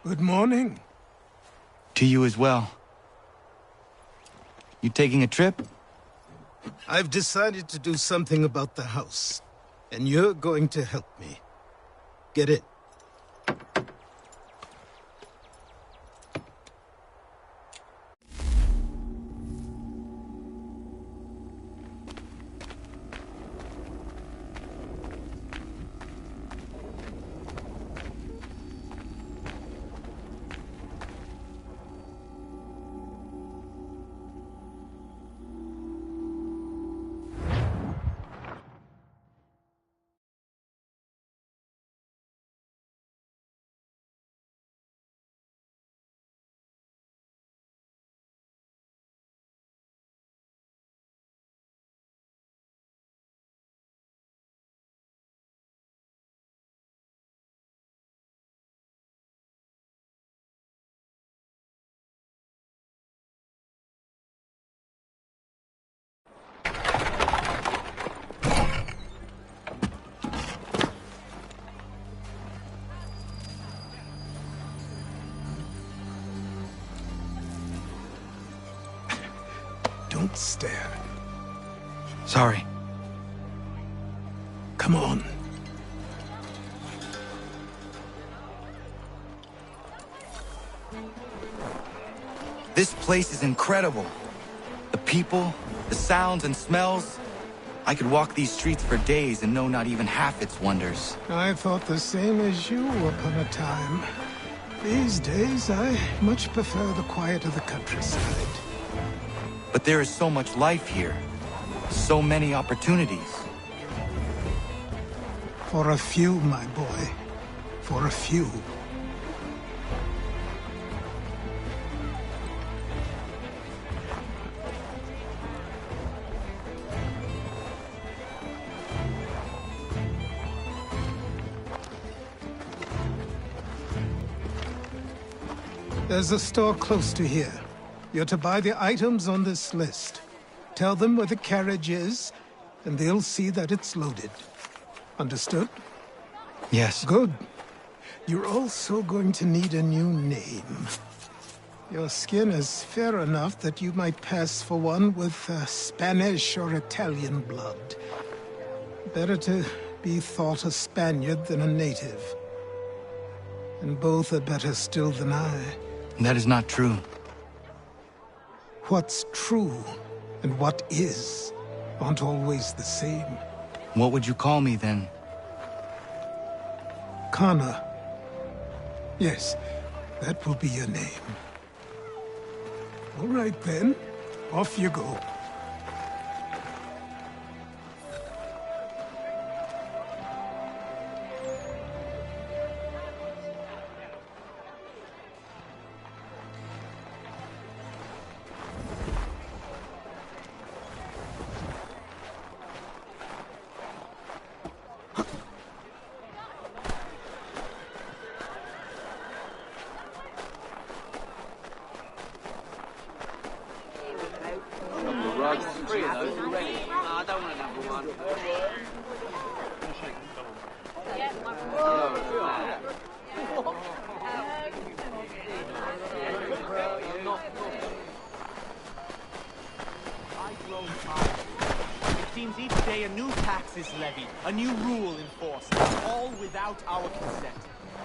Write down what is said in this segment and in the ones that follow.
Good morning. To you as well. You taking a trip? I've decided to do something about the house, and you're going to help me. Get in. Don't stare. Sorry. Come on. This place is incredible. The people, the sounds and smells. I could walk these streets for days and know not even half its wonders. I thought the same as you upon a time. These days, I much prefer the quiet of the countryside. But there is so much life here. So many opportunities. For a few, my boy. For a few. There's a store close to here. You're to buy the items on this list. Tell them where the carriage is, and they'll see that it's loaded. Understood? Yes. Good. You're also going to need a new name. Your skin is fair enough that you might pass for one with Spanish or Italian blood. Better to be thought a Spaniard than a native. And both are better still than I. That is not true. What's true and what is aren't always the same. What would you call me then? Kana. Yes, that will be your name. All right then, off you go. Seems each day a new tax is levied, a new rule enforced, all without our consent.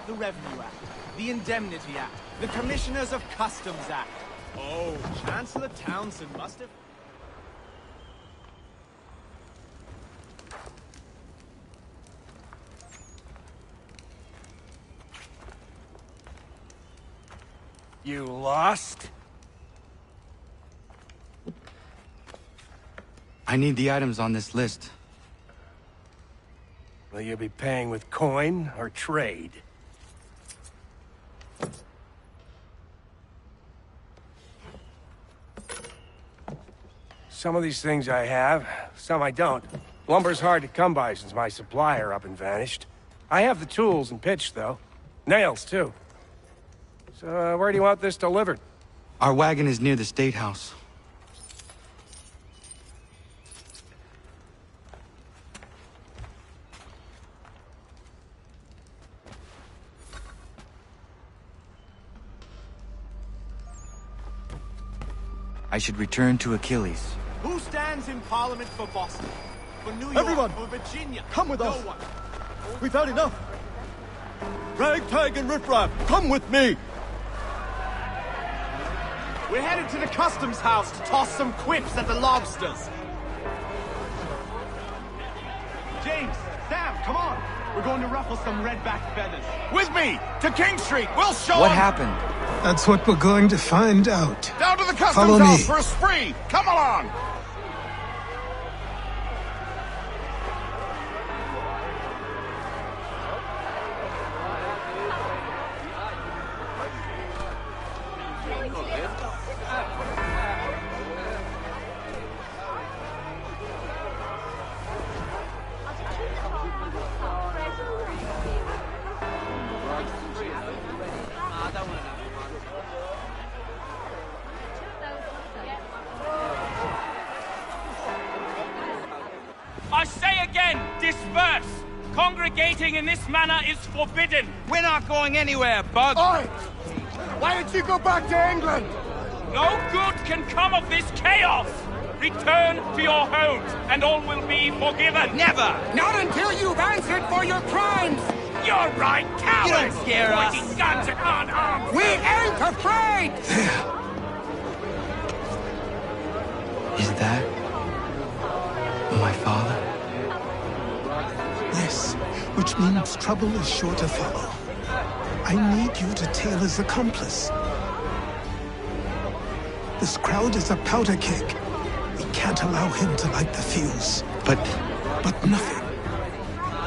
The Revenue Act, the Indemnity Act, the Commissioners of Customs Act. Oh, Chancellor Townsend must have... You lost? I need the items on this list. Will you be paying with coin or trade? Some of these things I have, some I don't. Lumber's hard to come by since my supplier up and vanished. I have the tools and pitch, though. Nails, too. So, where do you want this delivered? Our wagon is near the State House. I should return to Achilles. Who stands in Parliament for Boston? For New York? Everyone, For Virginia? come with us. No one. We've had enough. Ragtag and riffraff, come with me. We're headed to the customs house to toss some quips at the lobsters. James, Sam, come on. We're going to ruffle some redback feathers. With me! To King Street! We'll show What 'em! happened? That's what we're going to find out. Down to the Follow customs me. house for a spree! Come along! I say again, disperse! Congregating in this manner is forbidden! We're not going anywhere, Bug! Oi! Why did you go back to England? No good can come of this chaos! Return to your homes, and all will be forgiven! Never! Not until you've answered for your crimes! You're right, cowards! You don't scare us. Pointing guns at unarmed! We ain't afraid! Is that my father? Yes, which means trouble is sure to follow. I need you to tail his accomplice. This crowd is a powder keg. We can't allow him to light the fuse. But nothing.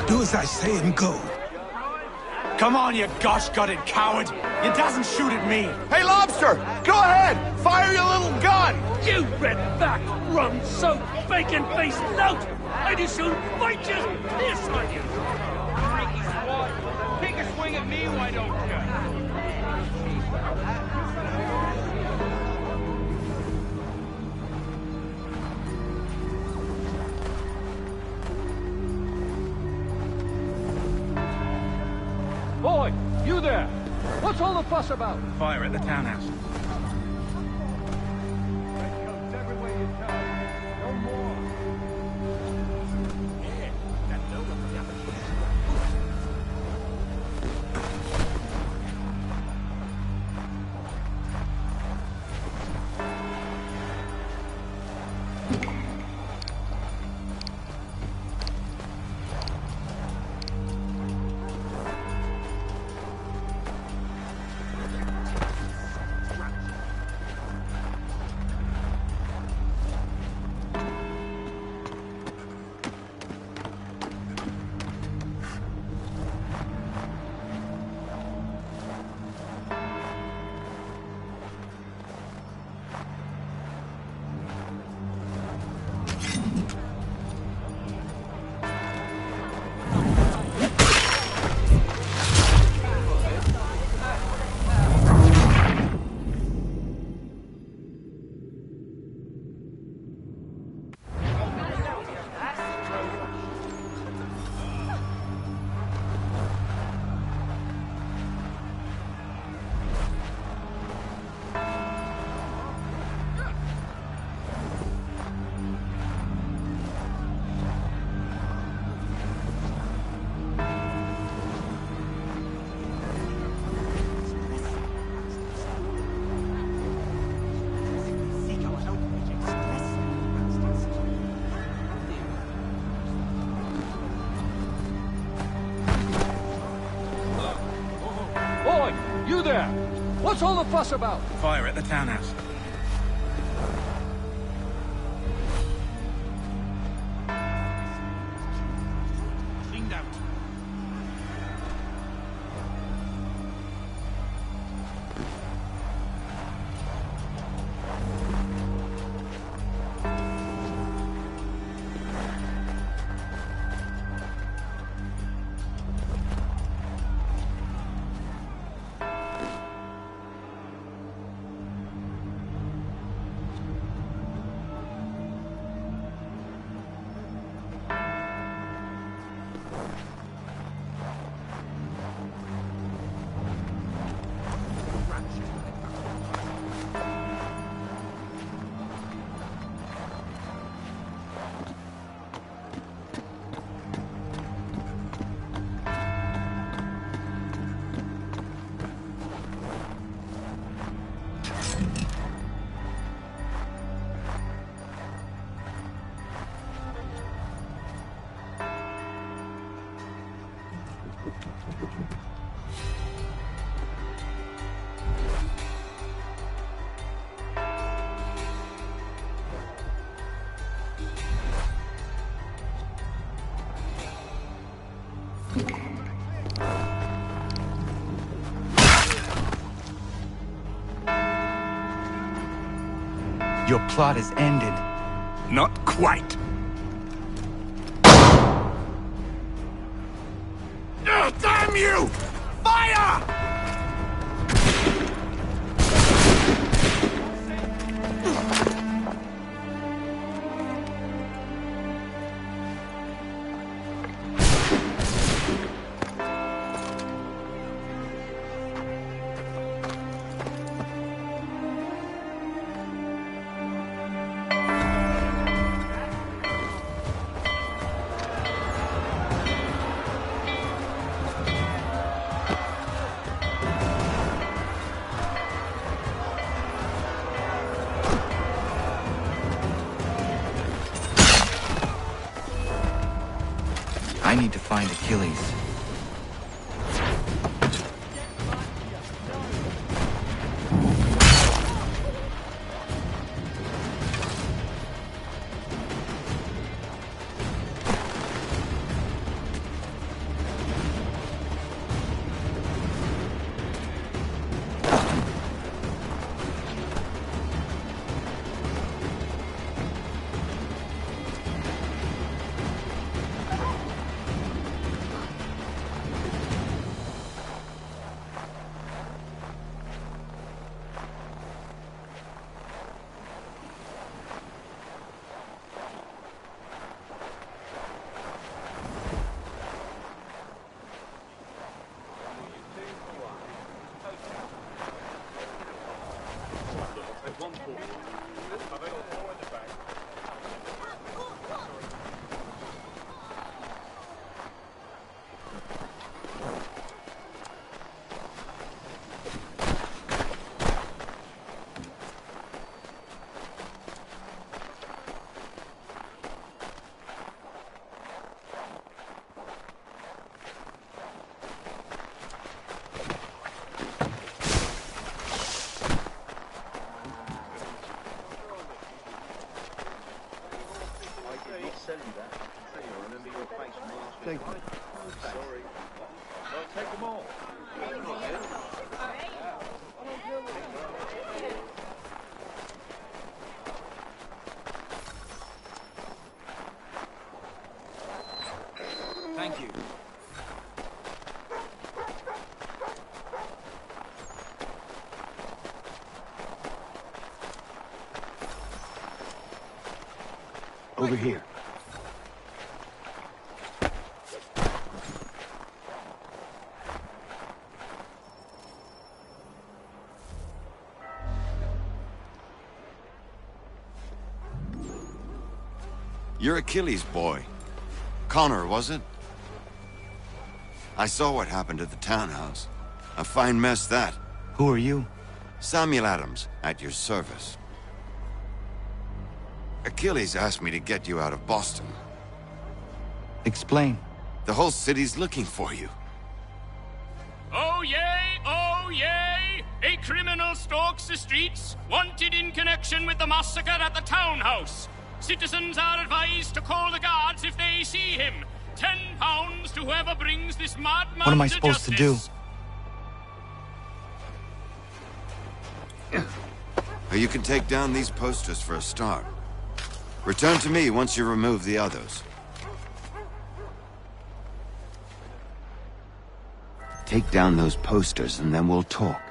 Do as I say and go. Come on, you gosh-gutted coward! You doesn't shoot at me! Hey, Lobster! Go ahead! Fire your little gun! You red-back, rum-soaked, bacon-faced lout! I do soon fight you! This on you! Freaky squad! Take a swing at me, why don't you? Boy, you there! What's all the fuss about? Fire at the townhouse. Everywhere you turn. No more. Boy, you there! What's all the fuss about? Fire at the townhouse. Cleaned out. Your plot is ended. Not quite. Damn you! Fire! I need to find Achilles. Thank you. Sorry. I'll take them all. Thank you. Over here. You're Achilles' boy. Connor, was it? I saw what happened at the townhouse. A fine mess, that. Who are you? Samuel Adams, at your service. Achilles asked me to get you out of Boston. Explain. The whole city's looking for you. Oh yay, oh yay! A criminal stalks the streets, wanted in connection with the massacre at the townhouse. Citizens are advised to call the guards if they see him. £10 to whoever brings this madman What am I supposed to do? You can take down these posters for a start. Return to me once you remove the others. Take down those posters and then we'll talk.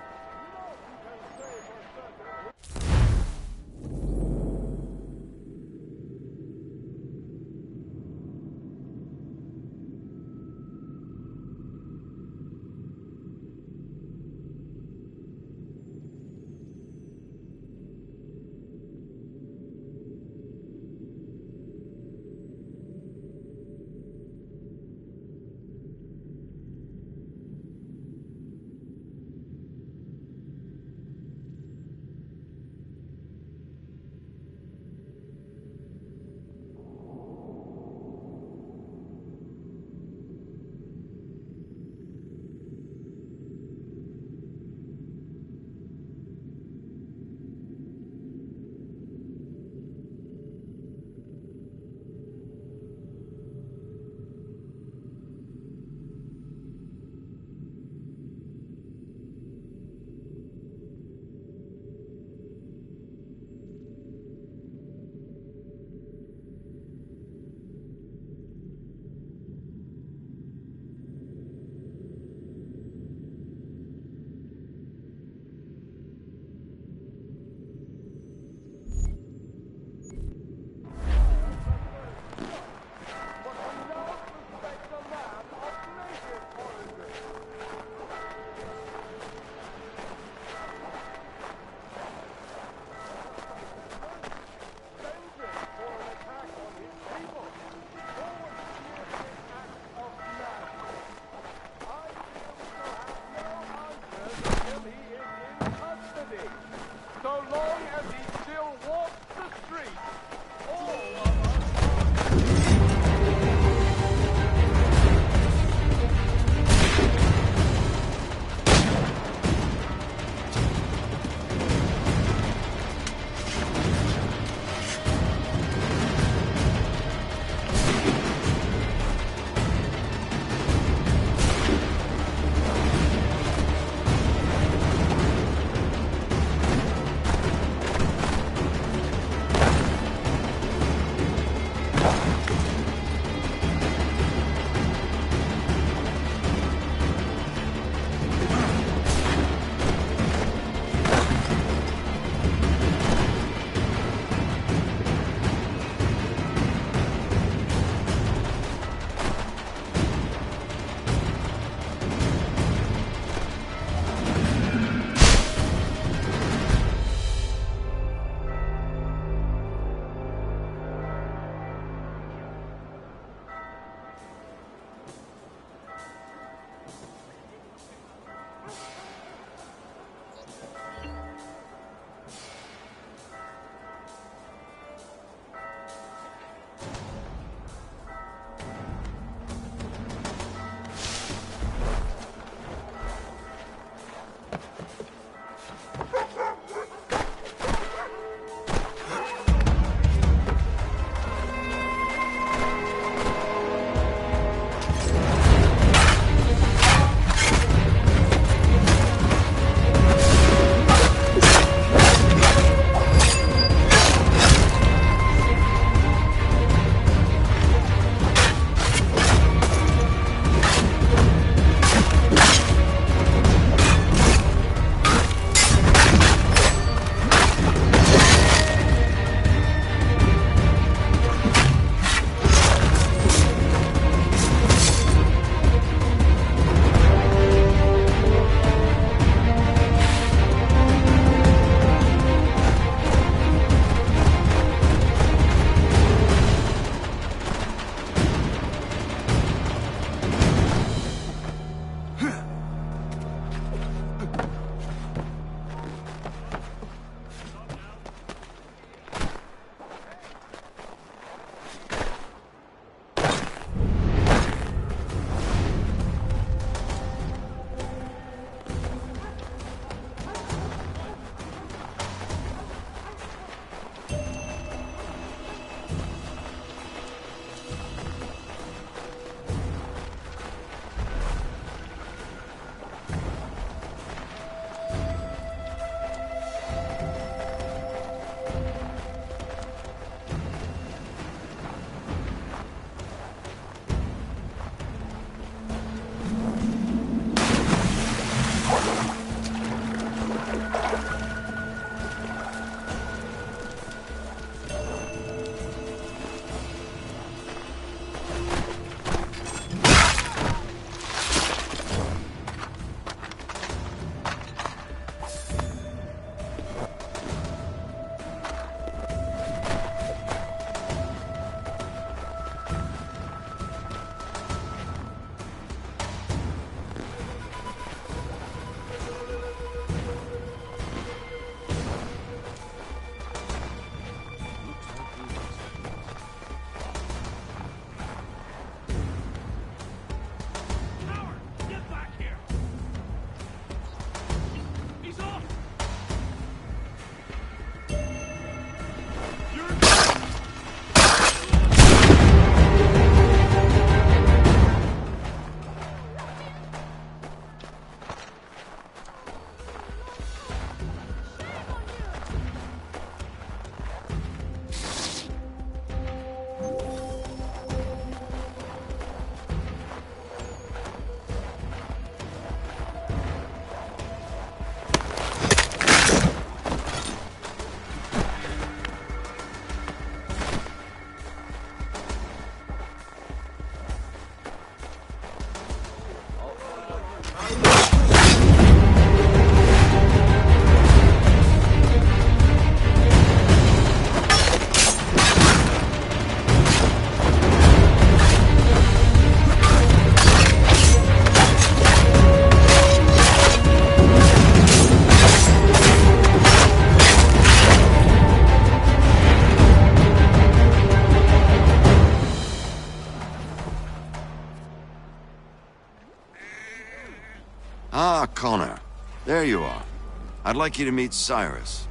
I'd like you to meet Cyrus.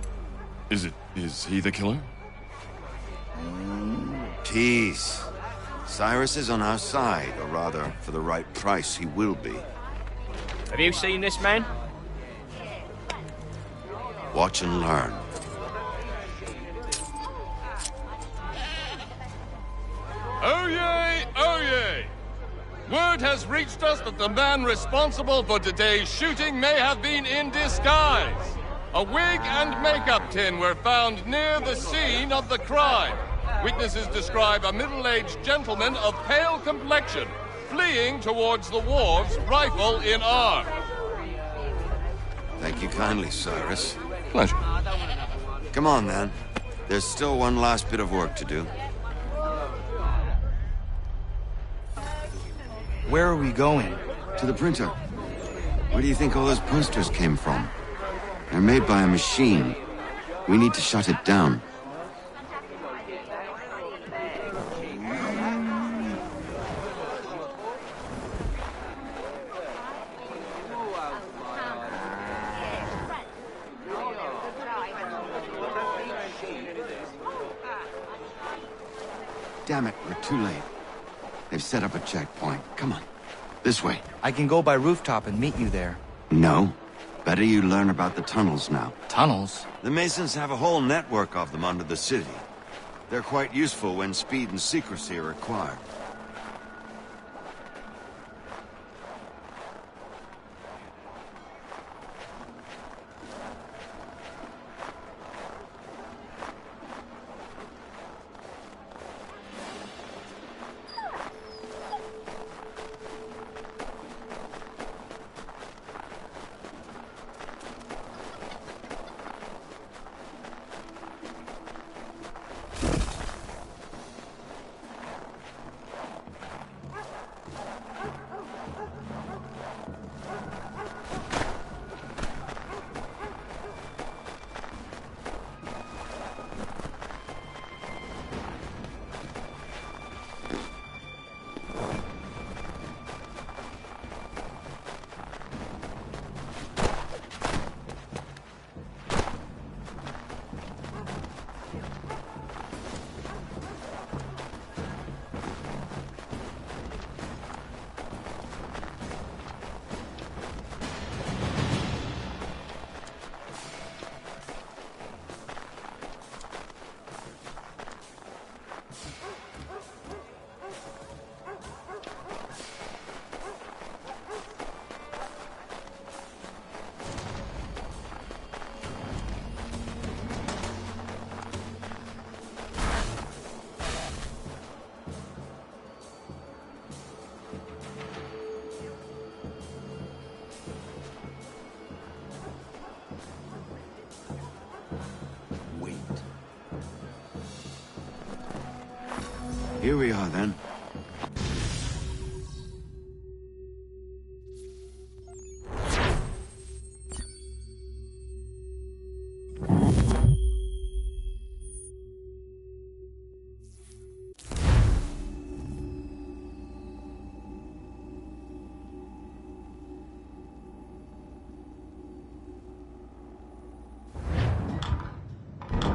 Is he the killer? Peace. Cyrus is on our side, or rather, for the right price, he will be. Have you seen this man? Watch and learn. Oh yay! Oh yay! Word has reached us that the man responsible for today's shooting may have been in disguise. A wig and makeup tin were found near the scene of the crime. Witnesses describe a middle-aged gentleman of pale complexion fleeing towards the wharves, rifle in arm. Thank you kindly, Cyrus. Pleasure. Come on, then. There's still one last bit of work to do. Where are we going? To the printer. Where do you think all those posters came from? They're made by a machine. We need to shut it down. Damn it, we're too late. They've set up a checkpoint. Come on. This way. I can go by rooftop and meet you there. No. Better you learn about the tunnels now. Tunnels? The Masons have a whole network of them under the city. They're quite useful when speed and secrecy are required. Here we are, then.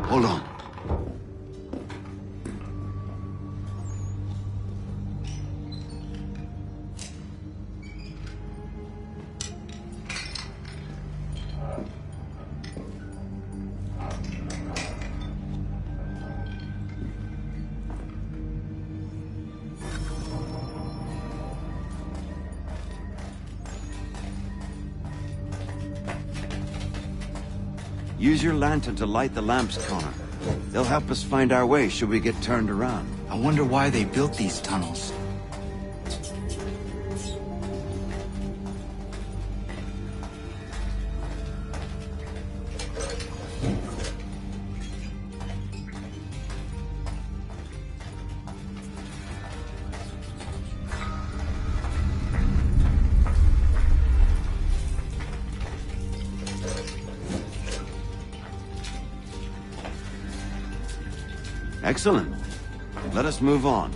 Hold on. Use your lantern to light the lamps, Connor. They'll help us find our way should we get turned around. I wonder why they built these tunnels. Excellent. Let us move on.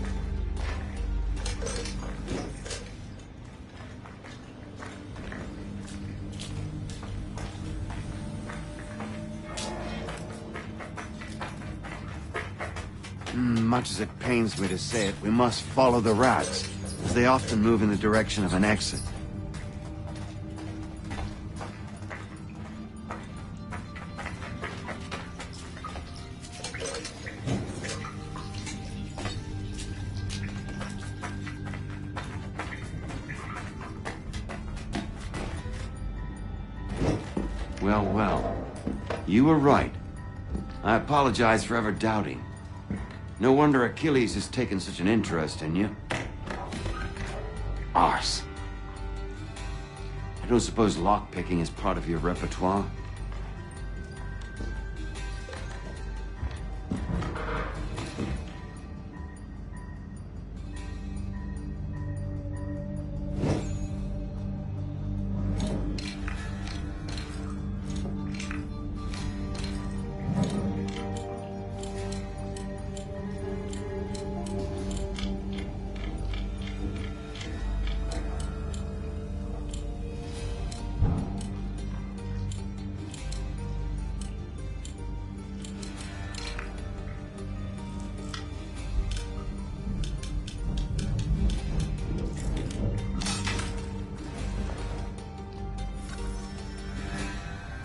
Much as it pains me to say it, we must follow the rats, as they often move in the direction of an exit. Well, well. You were right. I apologize for ever doubting. No wonder Achilles has taken such an interest in you. Arse. I don't suppose lockpicking is part of your repertoire?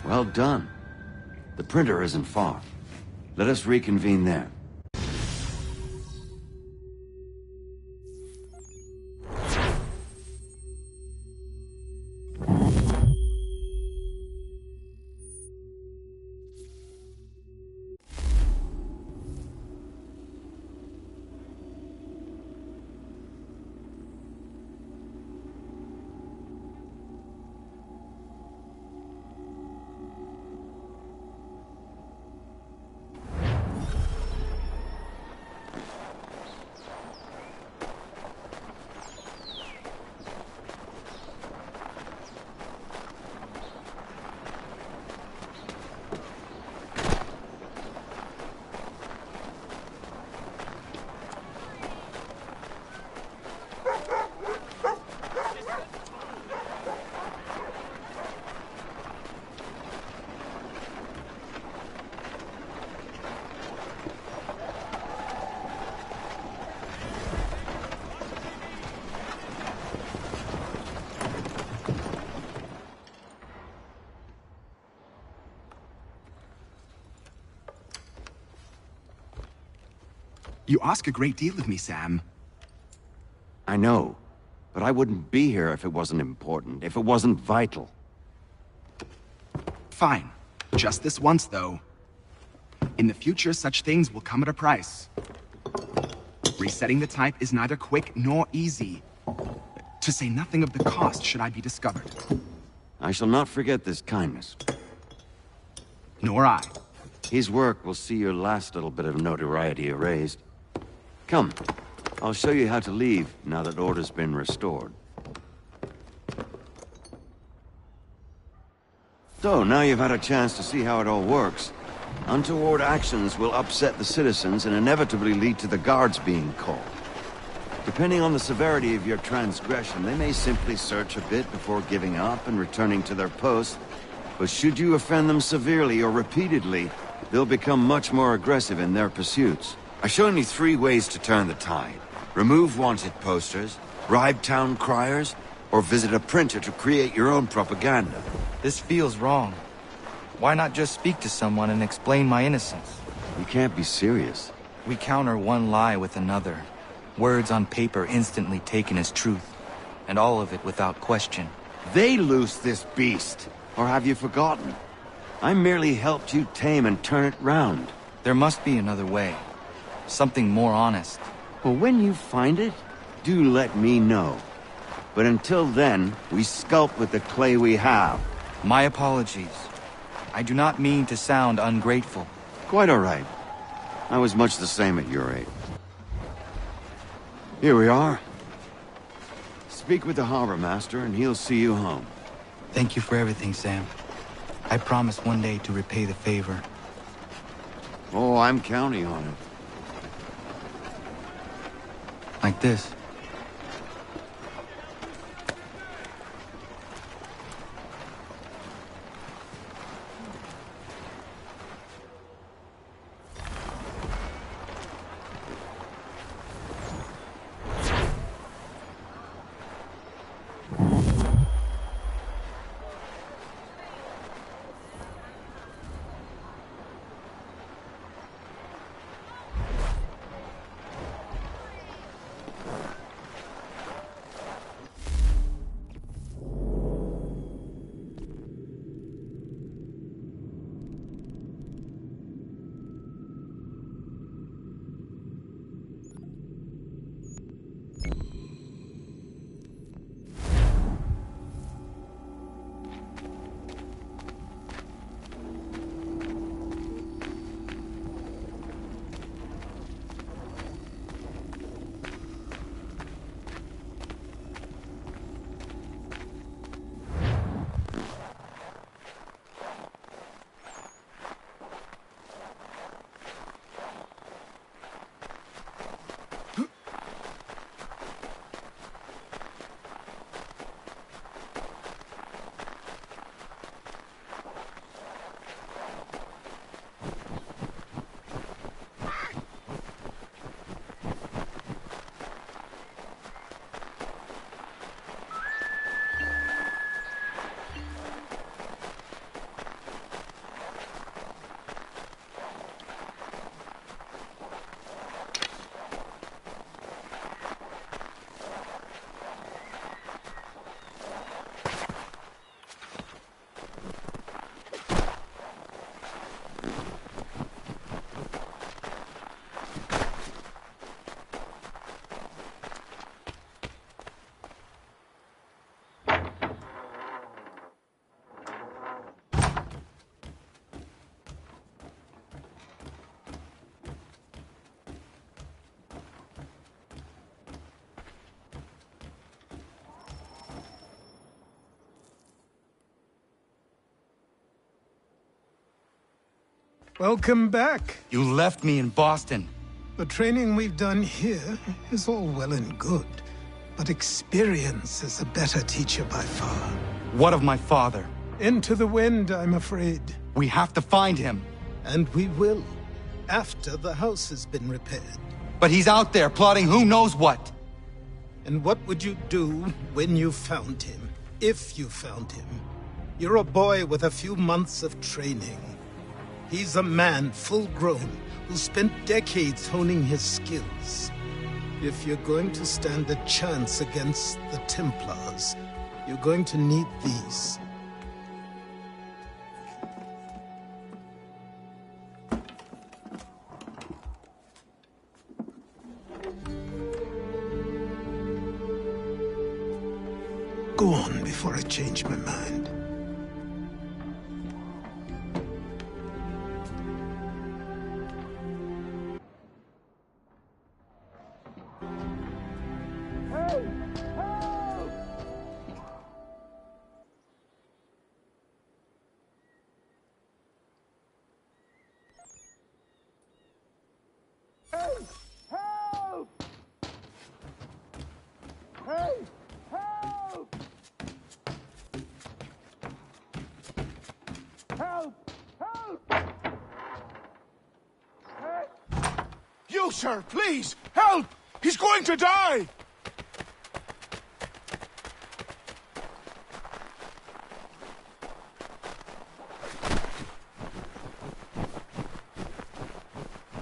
Well done. The printer isn't far. Let us reconvene there. You ask a great deal of me, Sam. I know, but I wouldn't be here if it wasn't important, if it wasn't vital. Fine. Just this once, though. In the future, such things will come at a price. Resetting the type is neither quick nor easy. To say nothing of the cost should I be discovered. I shall not forget this kindness. Nor I. His work will see your last little bit of notoriety erased. Come, I'll show you how to leave now that order's been restored. So, now you've had a chance to see how it all works. Untoward actions will upset the citizens and inevitably lead to the guards being called. Depending on the severity of your transgression, they may simply search a bit before giving up and returning to their posts. But should you offend them severely or repeatedly, they'll become much more aggressive in their pursuits. I've shown you 3 ways to turn the tide. Remove wanted posters, bribe town criers, or visit a printer to create your own propaganda. This feels wrong. Why not just speak to someone and explain my innocence? You can't be serious. We counter one lie with another. Words on paper instantly taken as truth. And all of it without question. They loose this beast. Or have you forgotten? I merely helped you tame and turn it round. There must be another way. Something more honest. Well, when you find it, do let me know. But until then, we sculpt with the clay we have. My apologies. I do not mean to sound ungrateful. Quite all right. I was much the same at your age. Here we are. Speak with the harbor master and he'll see you home. Thank you for everything, Sam. I promise one day to repay the favor. Oh, I'm counting on it. Like this. Welcome back. You left me in Boston. The training we've done here is all well and good, but experience is a better teacher by far. What of my father? Into the wind, I'm afraid. We have to find him. And we will, after the house has been repaired. But he's out there plotting who knows what. And what would you do when you found him? If you found him? You're a boy with a few months of training. He's a man, full-grown, who spent decades honing his skills. If you're going to stand a chance against the Templars, you're going to need these. Go on before I change my mind. You, sir, please, help! He's going to die!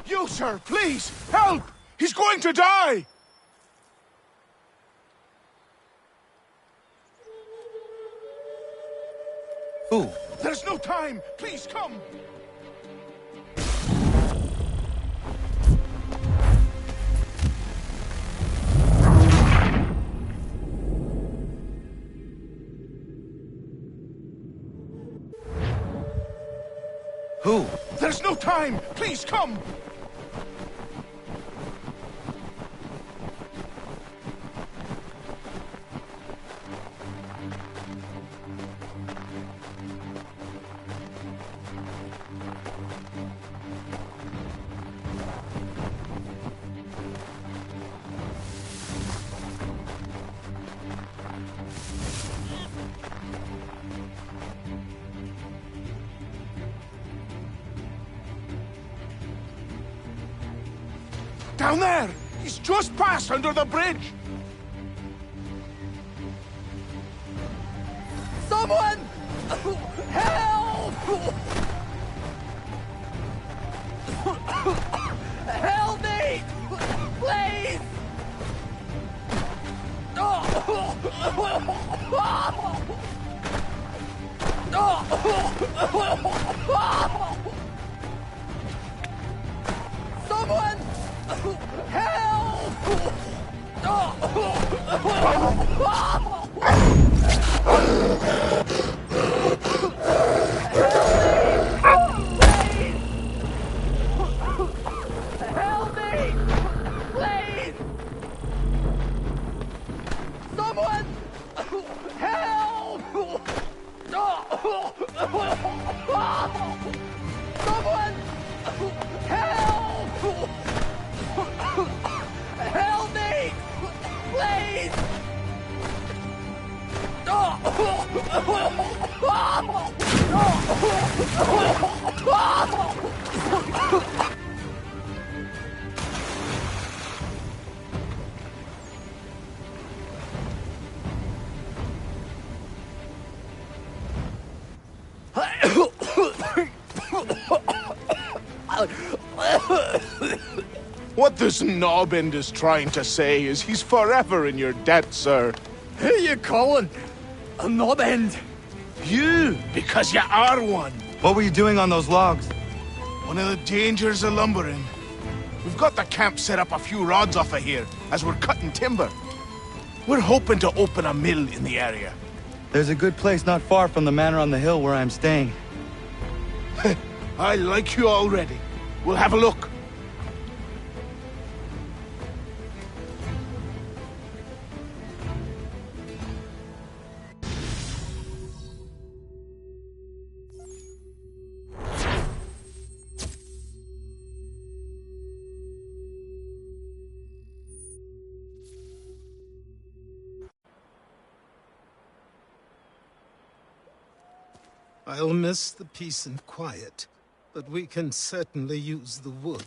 You, sir, please, help! He's going to die! Who? There's no time! Please, come! Who? There's no time! Please, come! Down there! He's just passed under the bridge! Someone! Help! Help me! Please! Someone! What this knobend is trying to say is he's forever in your debt, sir. Who you calling a knobend? You, because you are one. What were you doing on those logs? One of the dangers of lumbering. We've got the camp set up a few rods off of here, as we're cutting timber. We're hoping to open a mill in the area. There's a good place not far from the manor on the hill where I'm staying. I like you already. We'll have a look. I'll miss the peace and quiet, but we can certainly use the wood.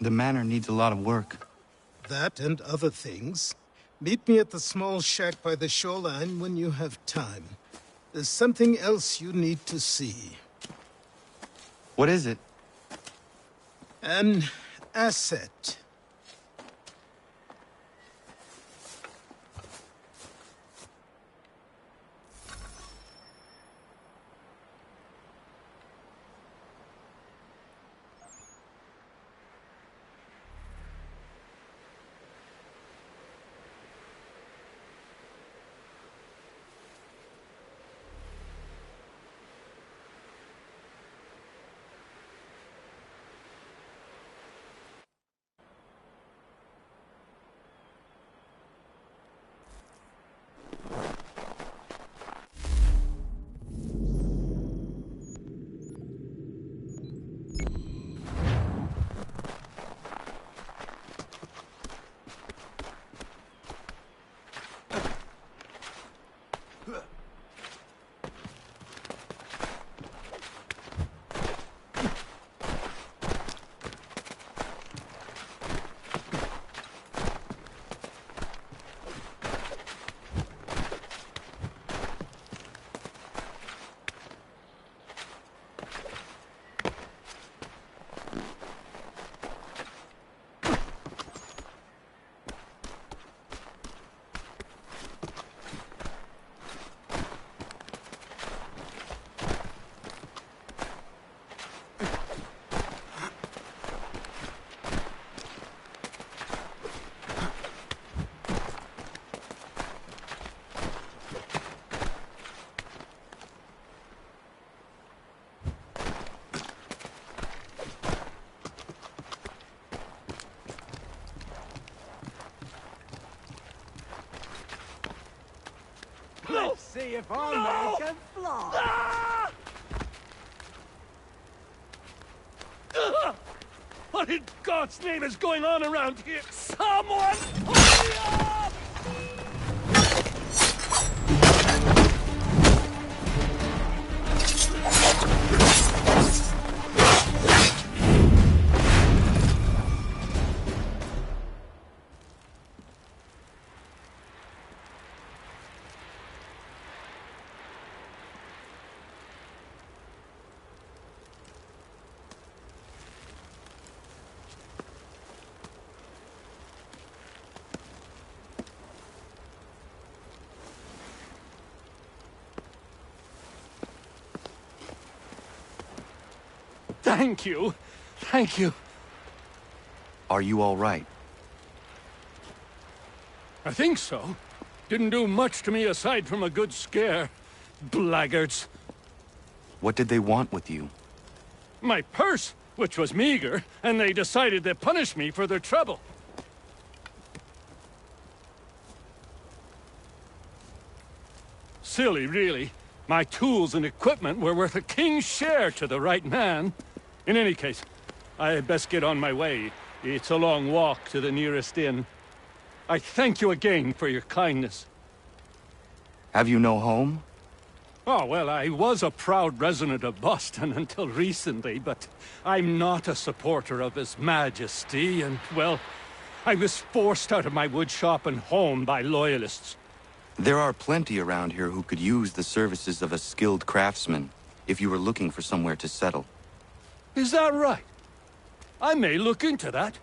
The manor needs a lot of work. That and other things. Meet me at the small shack by the shoreline when you have time. There's something else you need to see. What is it? An asset. Let's see if our man can fly. What in God's name is going on around here? Someone pull me up! Thank you. Thank you. Are you all right? I think so. Didn't do much to me aside from a good scare. Blackguards. What did they want with you? My purse, which was meager, and they decided to punish me for their trouble. Silly, really. My tools and equipment were worth a king's share to the right man. In any case, I had best get on my way. It's a long walk to the nearest inn. I thank you again for your kindness. Have you no home? Oh, well, I was a proud resident of Boston until recently, but I'm not a supporter of His Majesty, and, well, I was forced out of my woodshop and home by loyalists. There are plenty around here who could use the services of a skilled craftsman, if you were looking for somewhere to settle. Is that right? I may look into that.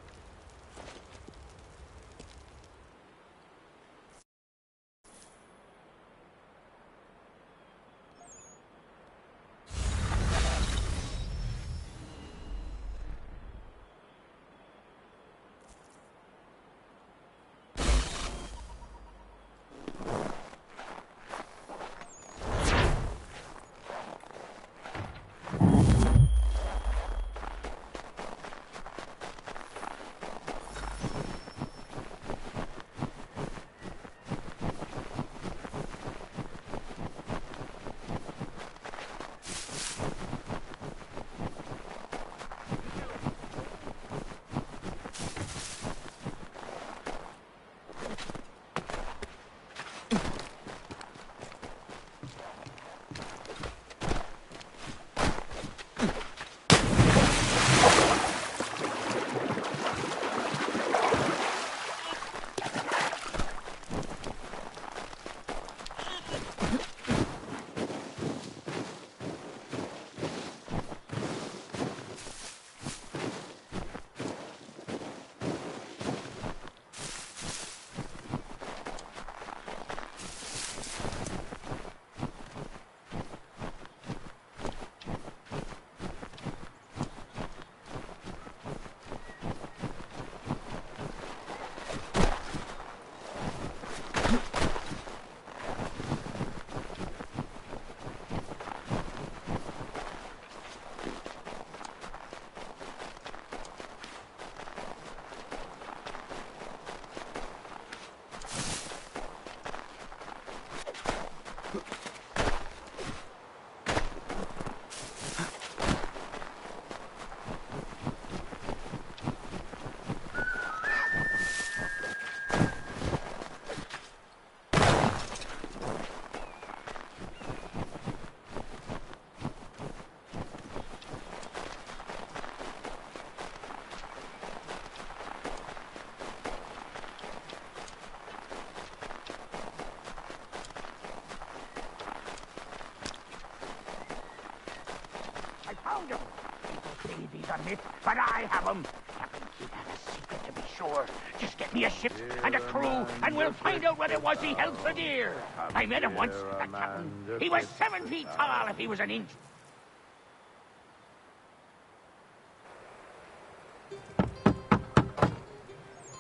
Maybe these are myths, but I have them. Captain Kidd had a secret to be sure. Just get me a ship and a crew, and we'll find out what it was he held so dear. I met him once, that captain. He was 7 feet tall if he was an inch.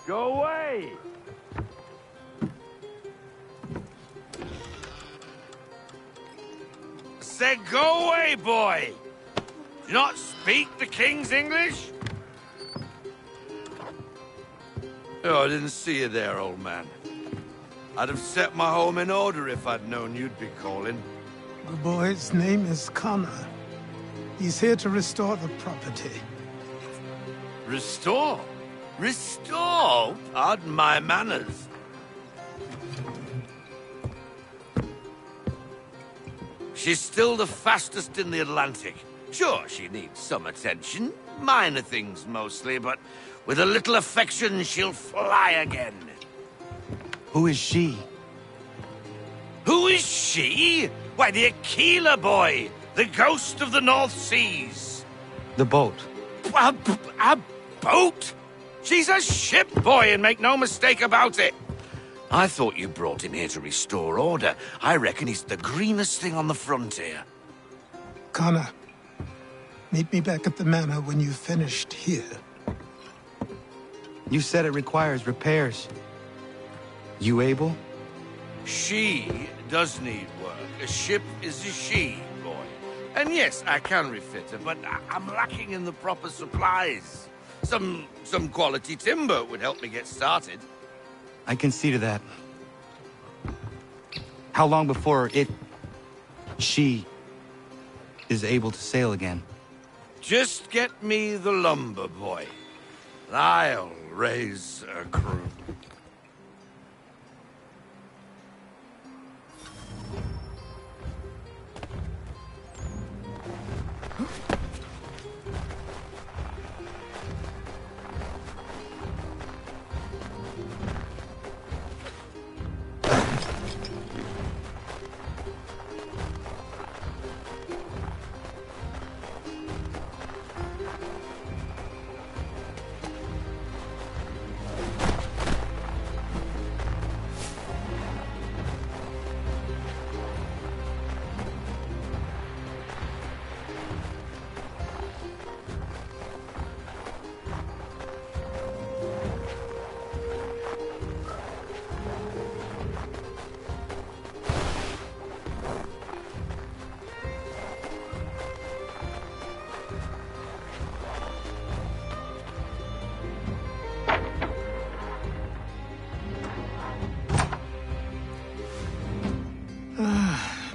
Go away! Said go away, boy! Do you not speak the King's English? Oh, I didn't see you there, old man. I'd have set my home in order if I'd known you'd be calling. The boy's name is Connor. He's here to restore the property. Restore? Restore? Pardon my manners. She's still the fastest in the Atlantic. Sure, she needs some attention. Minor things mostly, but with a little affection, she'll fly again. Who is she? Who is she? Why, the Aquila boy, the ghost of the North Seas. The boat. A boat? She's a ship, boy, and make no mistake about it. I thought you brought him here to restore order. I reckon he's the greenest thing on the frontier. Connor, meet me back at the manor when you've finished here. You said it requires repairs. You able? She does need work. A ship is a she, boy. And yes, I can refit her, but I'm lacking in the proper supplies. Some quality timber would help me get started. I can see to that. How long before she is able to sail again? Just get me the lumber, boy. I'll raise a crew.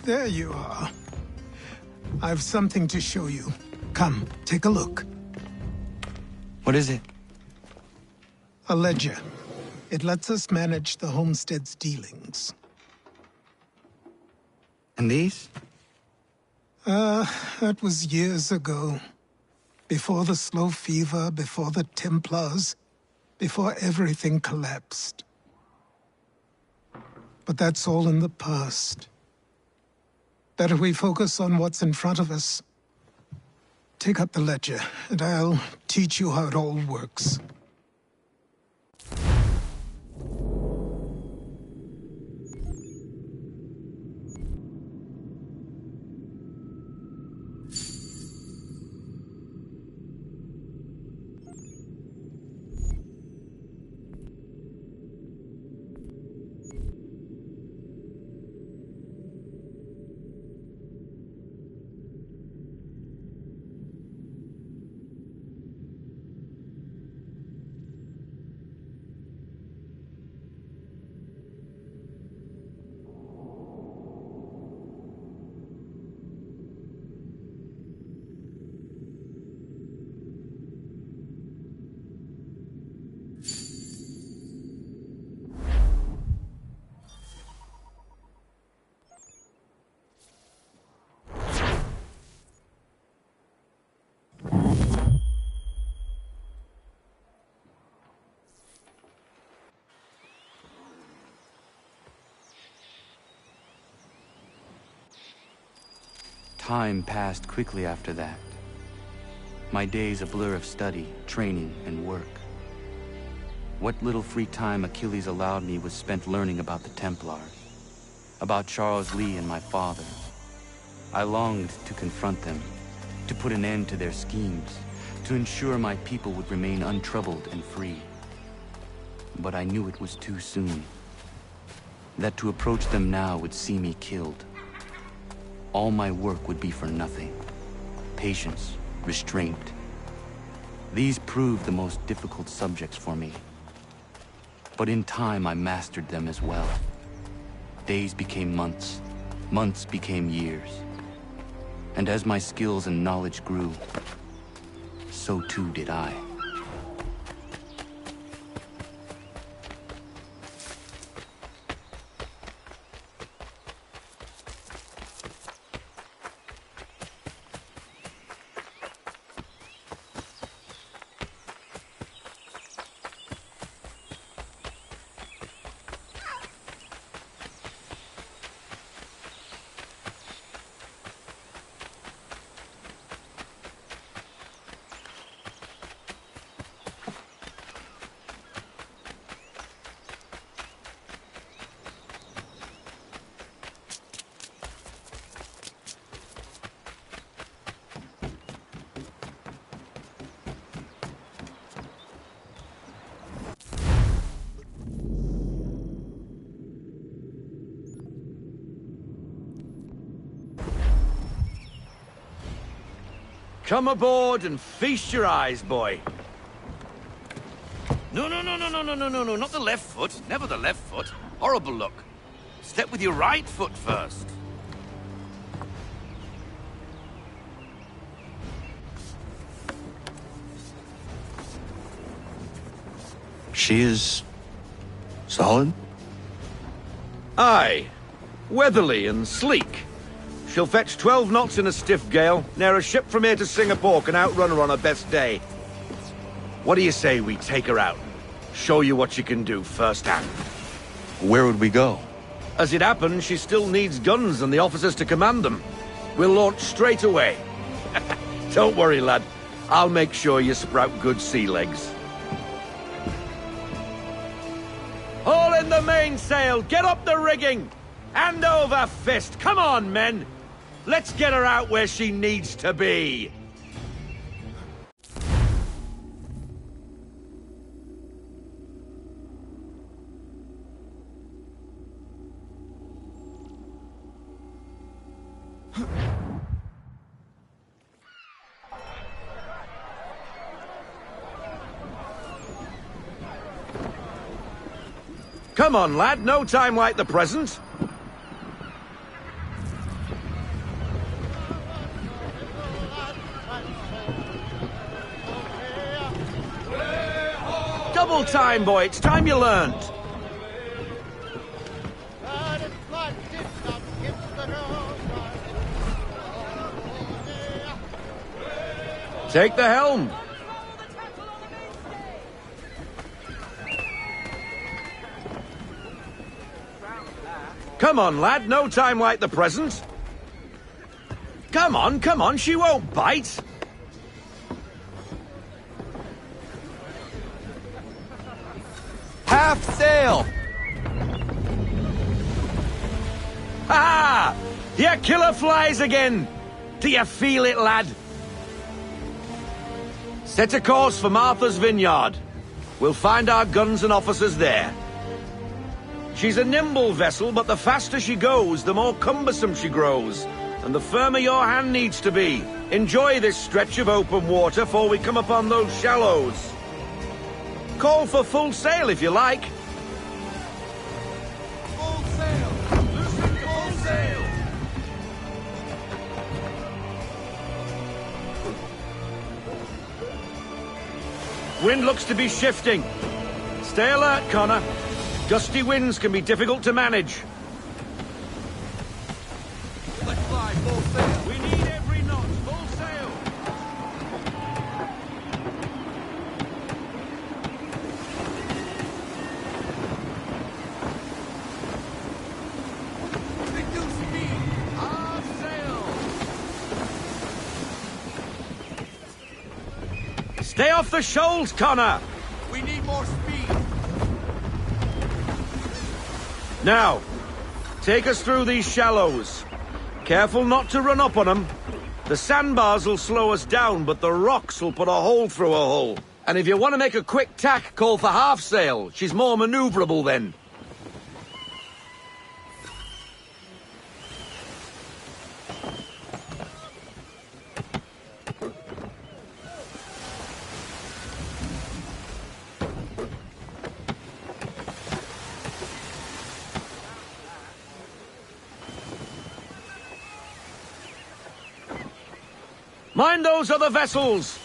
There you are. I've something to show you. Come, take a look. What is it? A ledger. It lets us manage the homestead's dealings. And these? That was years ago. Before the slow fever, before the Templars, before everything collapsed. But that's all in the past. Better we focus on what's in front of us. Take up the ledger, and I'll teach you how it all works. Time passed quickly after that. My days a blur of study, training, and work. What little free time Achilles allowed me was spent learning about the Templars, about Charles Lee and my father. I longed to confront them, to put an end to their schemes, to ensure my people would remain untroubled and free. But I knew it was too soon, that to approach them now would see me killed. All my work would be for nothing. Patience, restraint. These proved the most difficult subjects for me. But in time I mastered them as well. Days became months, months became years. And as my skills and knowledge grew, so too did I. Come aboard and feast your eyes, boy. No, not the left foot. Never the left foot. Horrible look. Step with your right foot first. She is... solid? Aye. Weatherly and sleek. She'll fetch 12 knots in a stiff gale, near a ship from here to Singapore can outrun her on her best day. What do you say we take her out? Show you what she can do firsthand. Where would we go? As it happens, she still needs guns and the officers to command them. We'll launch straight away. Don't worry, lad. I'll make sure you sprout good sea legs. Haul in the mainsail! Get up the rigging! Hand over fist! Come on, men! Let's get her out where she needs to be! Come on, lad, no time like the present. Double time, boy, it's time you learned. Take the helm. Come on, lad, no time like the present. Come on, she won't bite. Half sail! Ha! Your killer flies again! Do you feel it, lad? Set a course for Martha's Vineyard. We'll find our guns and officers there. She's a nimble vessel, but the faster she goes, the more cumbersome she grows, and the firmer your hand needs to be. Enjoy this stretch of open water before we come upon those shallows. Call for full sail if you like. Full sail! Loosen full sail! Wind looks to be shifting. Stay alert, Connor. Gusty winds can be difficult to manage. Let's fly full sail! We need every knot, full sail! Reduce speed! Our sail! Stay off the shoals, Connor! We need more speed. Now, take us through these shallows. Careful not to run up on them. The sandbars will slow us down, but the rocks will put a hole through a hole. And if you want to make a quick tack, call for half sail. She's more maneuverable then. Mind those other vessels!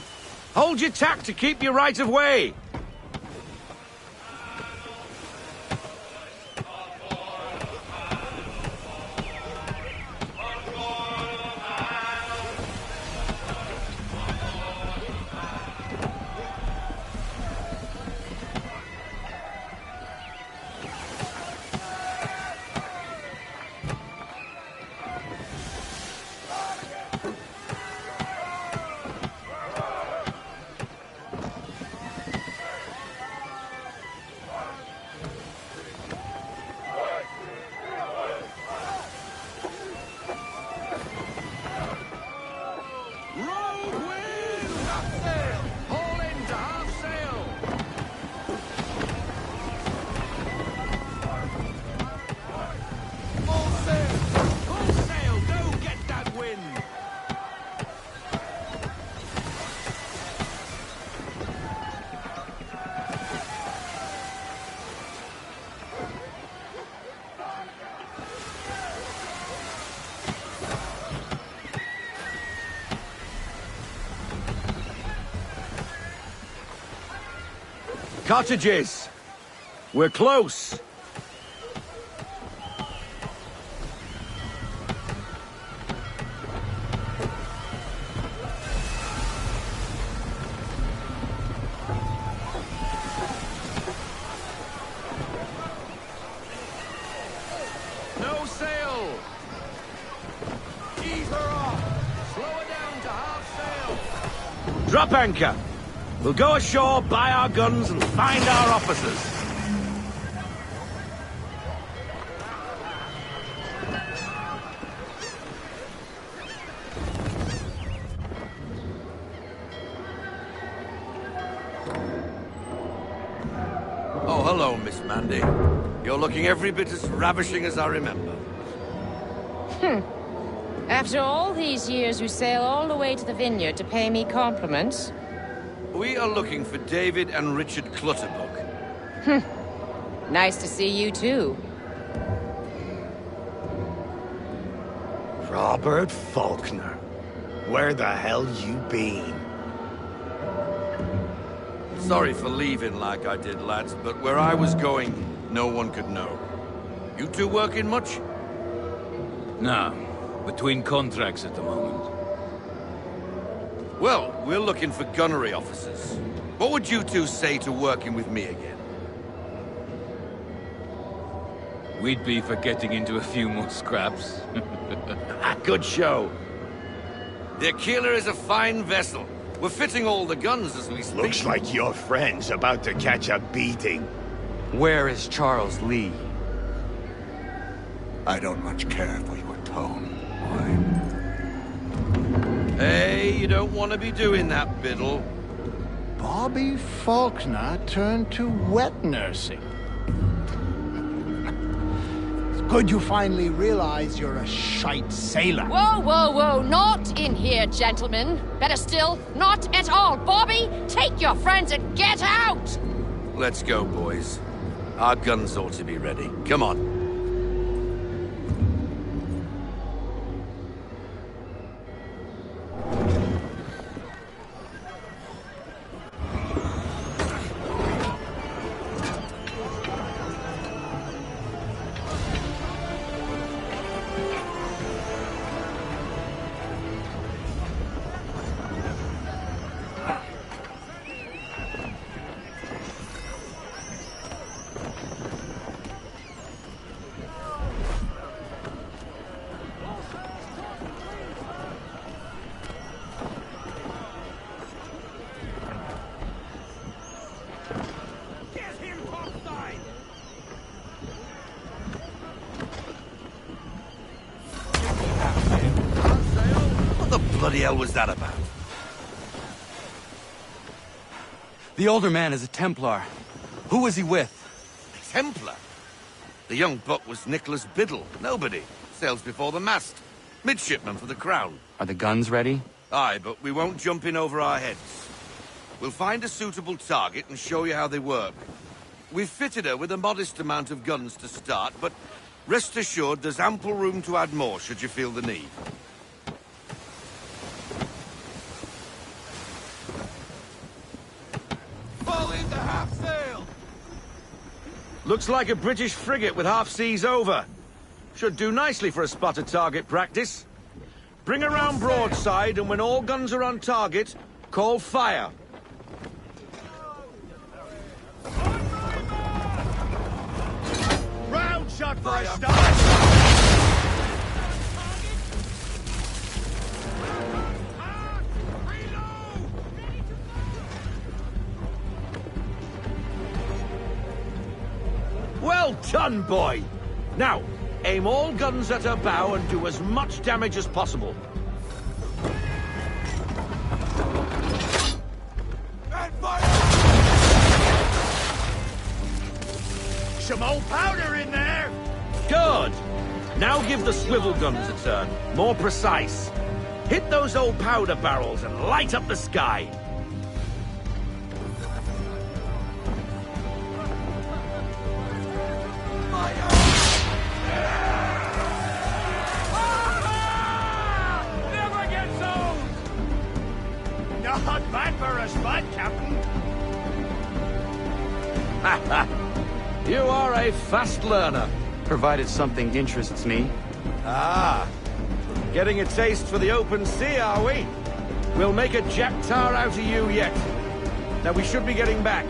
Hold your tack to keep your right of way! Cottages! We're close! No sail! Ease her off! Slow her down to half sail! Drop anchor! We'll go ashore, buy our guns, and find our officers. Oh, hello, Miss Mandy. You're looking every bit as ravishing as I remember. After all these years, you sail all the way to the vineyard to pay me compliments? We are looking for David and Richard Clutterbuck. Nice to see you, too. Robert Faulkner. Where the hell you been? Sorry for leaving like I did, lads, but where I was going, no one could know. You two working much? No. Between contracts at the moment. Well, we're looking for gunnery officers. What would you two say to working with me again? We'd be for getting into a few more scraps. Good show. The Aquila is a fine vessel. We're fitting all the guns as we speak. Looks like your friend's about to catch a beating. Where is Charles Lee? I don't much care for your tone. Hey, you don't want to be doing that, Biddle. Bobby Faulkner turned to wet nursing. It's good you finally realize you're a shite sailor. Whoa, whoa, whoa, not in here, gentlemen. Better still, not at all. Bobby, take your friends and get out! Let's go, boys. Our guns ought to be ready. Come on. bloody hell was that about? The older man is a Templar. Who was he with? A Templar? The young buck was Nicholas Biddle. Nobody. Sails before the mast. Midshipman for the Crown. Are the guns ready? Aye, but we won't jump in over our heads. We'll find a suitable target and show you how they work. We've fitted her with a modest amount of guns to start, but rest assured there's ample room to add more should you feel the need. Fall into half sail! Looks like a British frigate with half seas over. Should do nicely for a spot of target practice. Bring around broadside, and when all guns are on target, call fire. Round shot for a start! Well done, boy! Now, aim all guns at her bow and do as much damage as possible. And fire! Some old powder in there! Good! Now give the swivel guns a turn. More precise. Hit those old powder barrels and light up the sky. Never gets old! Not bad for a spud, Captain. You are a fast learner. Provided something interests me. Ah, getting a taste for the open sea, are we? We'll make a jack tar out of you yet. Now we should be getting back.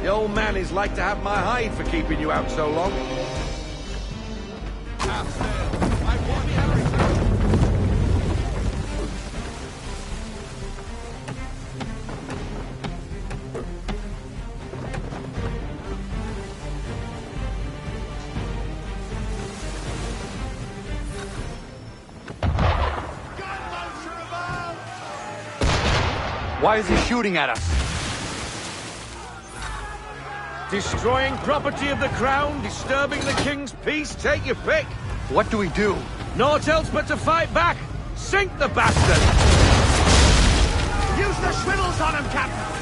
The old man is like to have my hide for keeping you out so long. Why is he shooting at us? Destroying property of the crown, disturbing the king's peace, take your pick. What do we do? Naught else but to fight back. Sink the bastard! Use the swivels on him, Captain!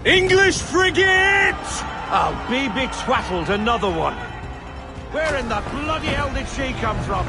English frigate! Oh, be betwattled, another one. Where in the bloody hell did she come from?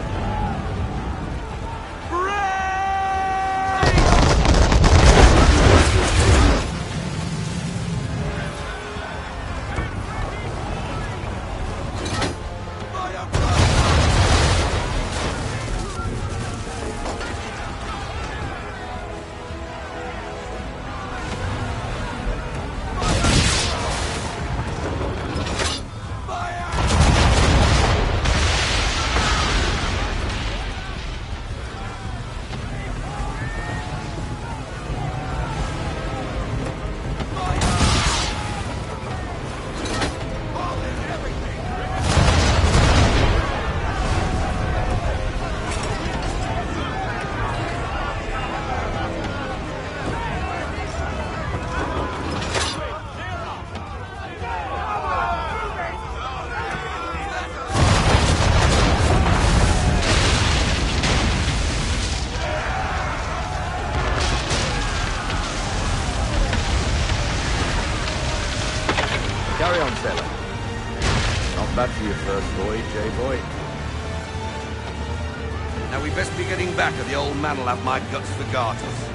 Carry on, sailor. Not bad for your first voyage, eh, boy? Now we best be getting back, or the old man'll have my guts for garters.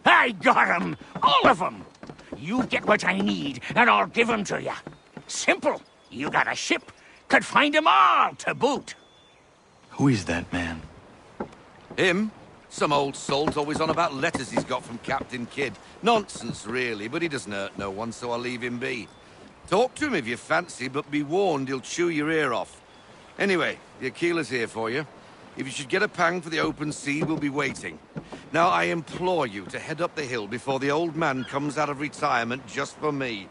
I got 'em! All of 'em! You get what I need, and I'll give 'em to you. Simple. You got a ship. Could find 'em all to boot. Who is that man? Him? Some old salt's always on about letters he's got from Captain Kidd. Nonsense, really, but he doesn't hurt no one, so I'll leave him be. Talk to him if you fancy, but be warned he'll chew your ear off. Anyway, the Aquila's here for you. If you should get a pang for the open sea, we'll be waiting. Now, I implore you to head up the hill before the old man comes out of retirement just for me.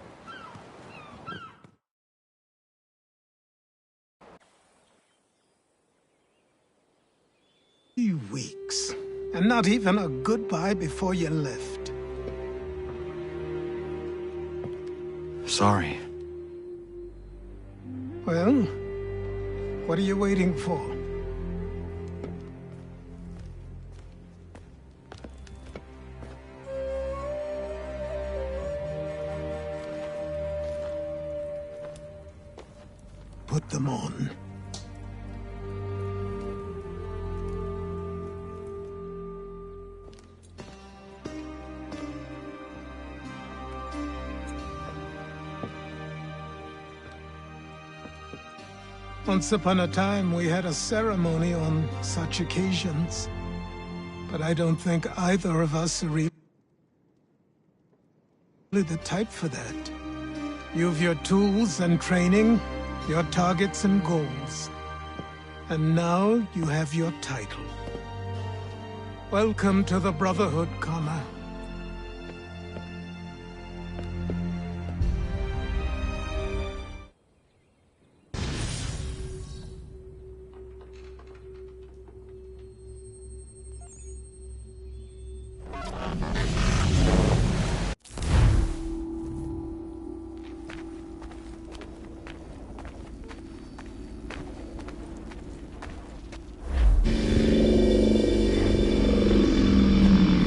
3 weeks, and not even a goodbye before you left. Sorry. Well, what are you waiting for? Put them on. Once upon a time, we had a ceremony on such occasions. But I don't think either of us are really the type for that. You've your tools and training, your targets and goals. And now you have your title. Welcome to the Brotherhood, Connor.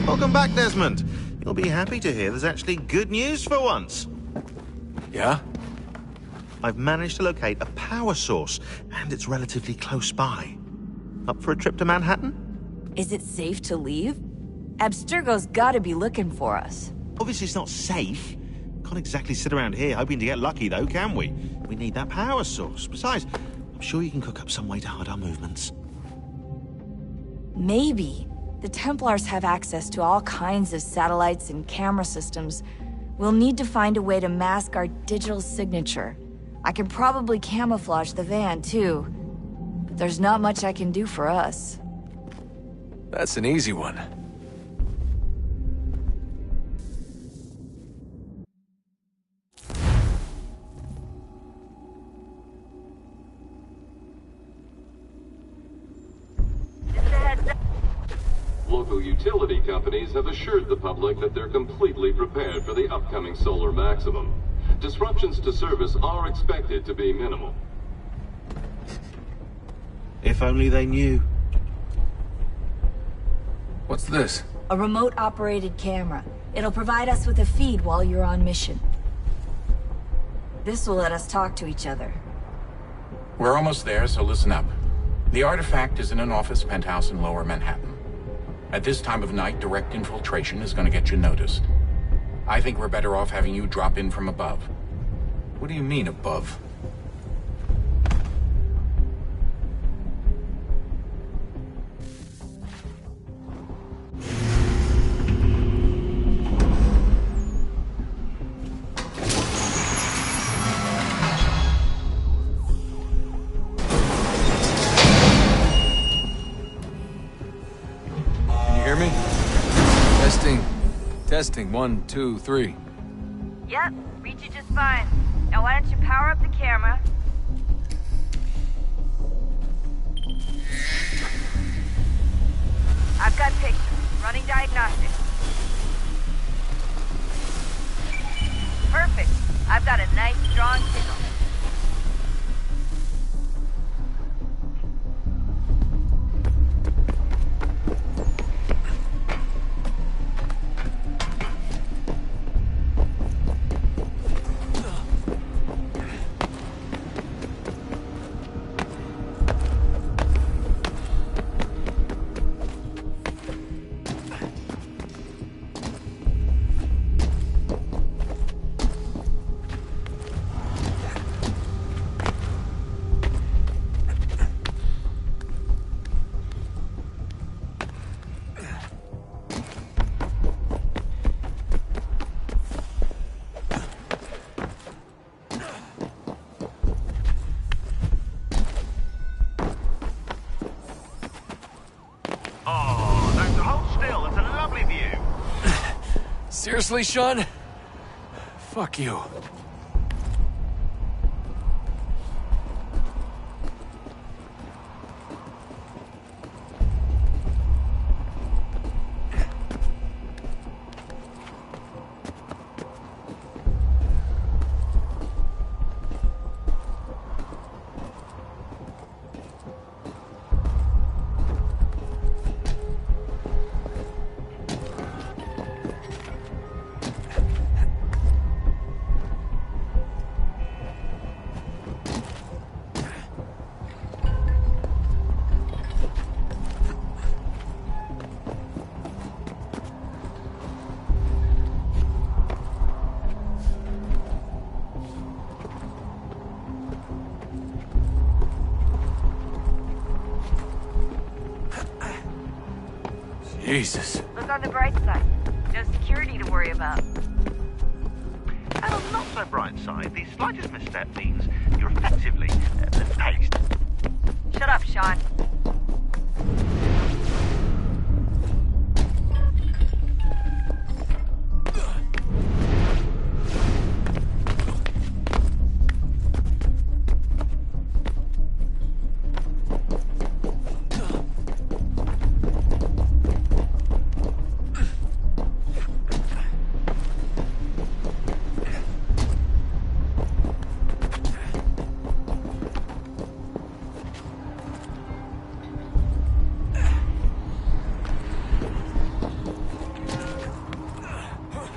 Welcome back, Desmond. You'll be happy to hear there's actually good news for once. Yeah? I've managed to locate a power source, and it's relatively close by. Up for a trip to Manhattan? Is it safe to leave? Abstergo's gotta be looking for us. Obviously it's not safe. Can't exactly sit around here hoping to get lucky, though, can we? We need that power source. Besides, I'm sure you can cook up some way to hide our movements. Maybe. The Templars have access to all kinds of satellites and camera systems. We'll need to find a way to mask our digital signature. I can probably camouflage the van, too. But there's not much I can do for us. That's an easy one. Local utility companies have assured the public that they're completely prepared for the upcoming solar maximum. Disruptions to service are expected to be minimal. If only they knew. What's this? A remote-operated camera. It'll provide us with a feed while you're on mission. This will let us talk to each other. We're almost there, so listen up. The artifact is in an office penthouse in Lower Manhattan. At this time of night, direct infiltration is going to get you noticed. I think we're better off having you drop in from above. What do you mean, above? Testing, 1, 2, 3. Yep, read you just fine. Now why don't you power up the camera? I've got pictures. Running diagnostics. Perfect. I've got a nice, strong signal. Seriously, Sean? Fuck you. Jesus. Look on the bright side. No security to worry about. And on the not so bright side, the slightest misstep means you're effectively paced. Shut up, Sean.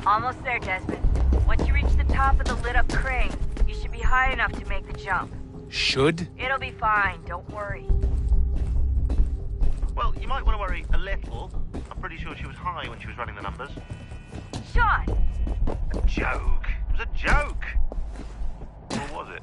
Almost there, Desmond. Once you reach the top of the lit-up crane, you should be high enough to make the jump. Should? It'll be fine, don't worry. Well, you might want to worry a little. I'm pretty sure she was high when she was running the numbers. Sean! A joke. It was a joke. Or was it?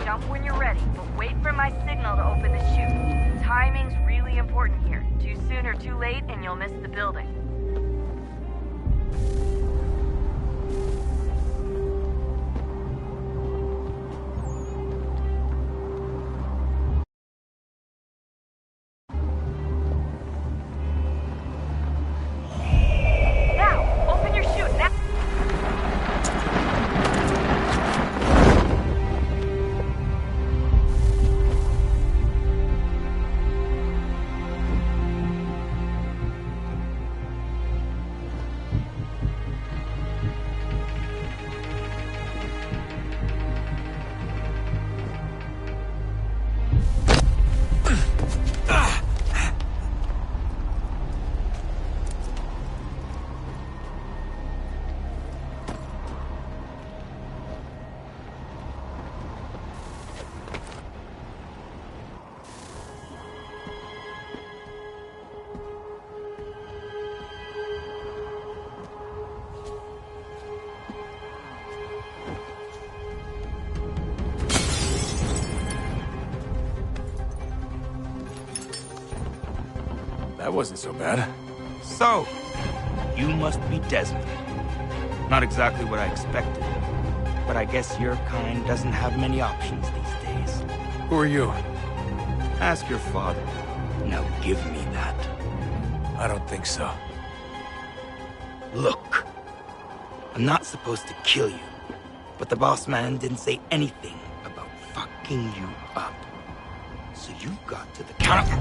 Jump when you're ready, but wait for my signal to open the chute. Timing's really important here. Too soon or too late, and you'll miss the building. Now, open your chute, now! That wasn't so bad. So, you must be Desmond. Not exactly what I expected. But I guess your kind doesn't have many options these days. Who are you? Ask your father. Now give me that. I don't think so. Look. I'm not supposed to kill you. But the boss man didn't say anything about fucking you up. So you got to the counter.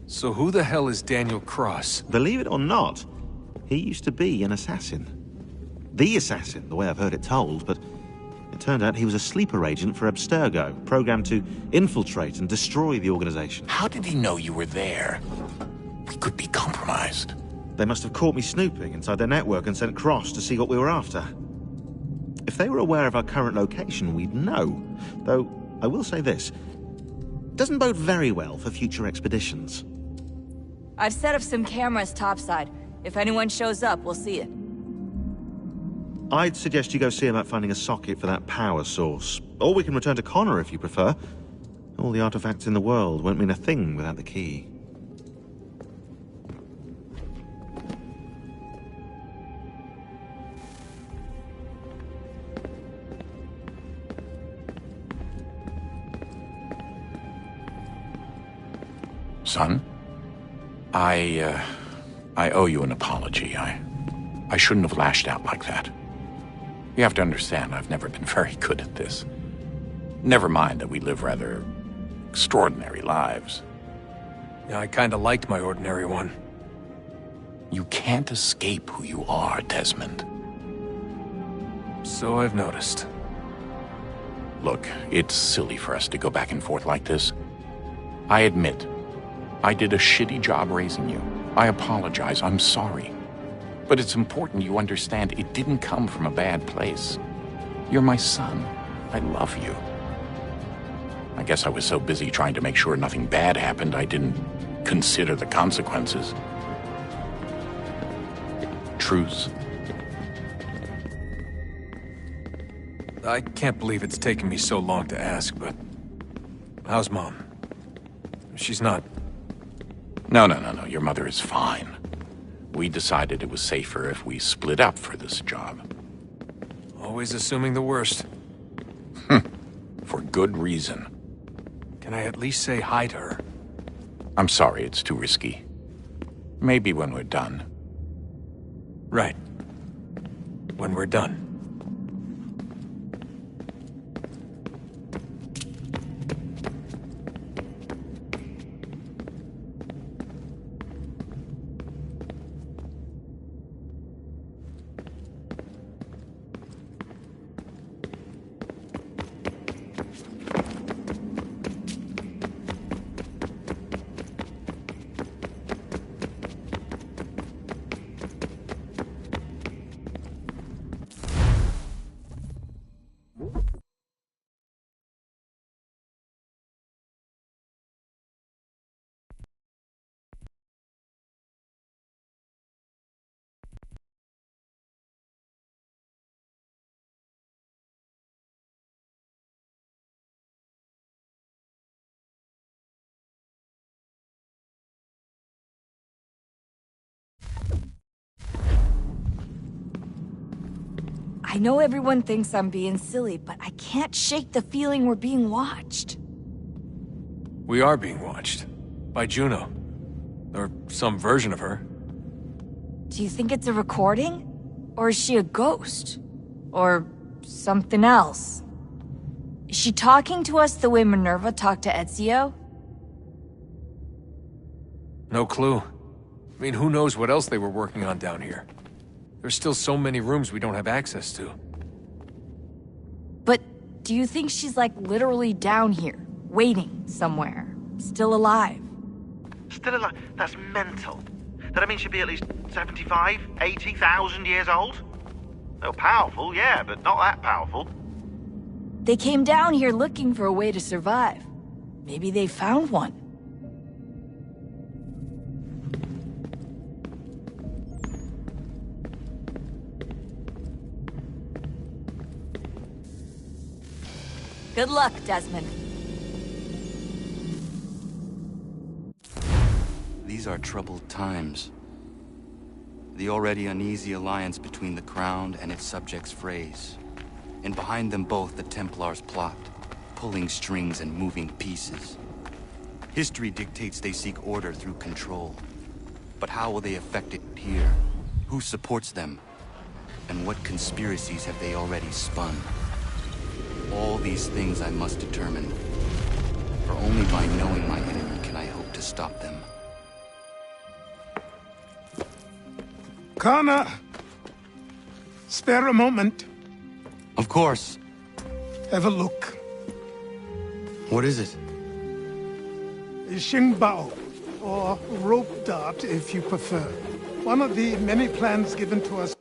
So who the hell is Daniel Cross? Believe it or not, he used to be an assassin. The assassin, the way I've heard it told, but it turned out he was a sleeper agent for Abstergo, programmed to infiltrate and destroy the organization. How did he know you were there? We could be compromised. They must have caught me snooping inside their network and sent Cross to see what we were after. If they were aware of our current location, we'd know. Though, I will say this. Doesn't bode very well for future expeditions. I've set up some cameras topside. If anyone shows up, we'll see it. I'd suggest you go see about finding a socket for that power source. Or we can return to Connor if you prefer. All the artifacts in the world won't mean a thing without the key. Son? I owe you an apology. I shouldn't have lashed out like that. You have to understand, I've never been very good at this. Never mind that we live rather extraordinary lives. Yeah, I kinda liked my ordinary one. You can't escape who you are, Desmond. So I've noticed. Look, it's silly for us to go back and forth like this. I admit, I did a shitty job raising you. I apologize, I'm sorry. But it's important you understand it didn't come from a bad place. You're my son. I love you. I guess I was so busy trying to make sure nothing bad happened, I didn't consider the consequences. Truce. I can't believe it's taken me so long to ask, but... how's Mom? She's not... No. Your mother is fine. We decided it was safer if we split up for this job. Always assuming the worst. For good reason. Can I at least say hi to her? I'm sorry, it's too risky. Maybe when we're done. Right. When we're done. I know everyone thinks I'm being silly, but I can't shake the feeling we're being watched. We are being watched. By Juno. Or some version of her. Do you think it's a recording? Or is she a ghost? Or something else? Is she talking to us the way Minerva talked to Ezio? No clue. I mean, who knows what else they were working on down here? There's still so many rooms we don't have access to. But do you think she's like literally down here, waiting somewhere, still alive? Still alive? That's mental. That means she'd be at least 75, 80,000 years old? They're powerful, yeah, but not that powerful. They came down here looking for a way to survive. Maybe they found one. Good luck, Desmond. These are troubled times. The already uneasy alliance between the Crown and its subjects frays. And behind them both the Templars plot, pulling strings and moving pieces. History dictates they seek order through control. But how will they affect it here? Who supports them? And what conspiracies have they already spun? All these things I must determine. For only by knowing my enemy can I hope to stop them. Connor! Spare a moment. Of course. Have a look. What is it? Xingbao, or rope dart if you prefer. One of the many plans given to us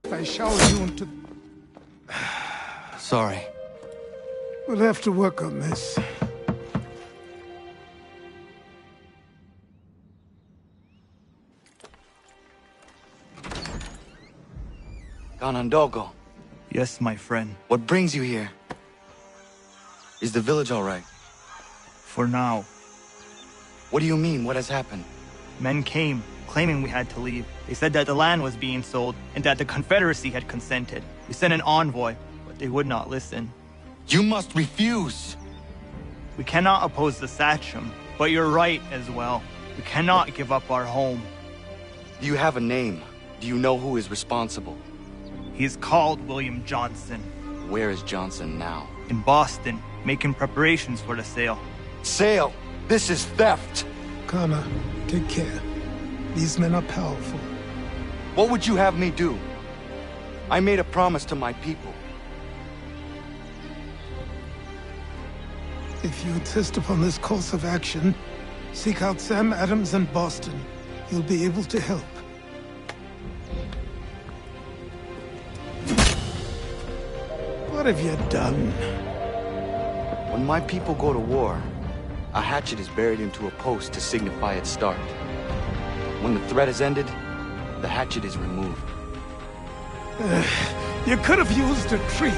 by Xiao Yun to... Sorry. We'll have to work on this. Ganondogo. Yes, my friend. What brings you here? Is the village all right? For now. What do you mean? What has happened? Men came, claiming we had to leave. They said that the land was being sold, and that the Confederacy had consented. We sent an envoy, but they would not listen. You must refuse! We cannot oppose the Sachem, but you're right as well. We cannot give up our home. Do you have a name? Do you know who is responsible? He is called William Johnson. Where is Johnson now? In Boston, making preparations for the sale. Sale? This is theft! Connor, take care. These men are powerful. What would you have me do? I made a promise to my people. If you insist upon this course of action, seek out Sam Adams in Boston. He'll be able to help. What have you done? When my people go to war, a hatchet is buried into a post to signify its start. When the threat is ended, the hatchet is removed. You could have used a tree.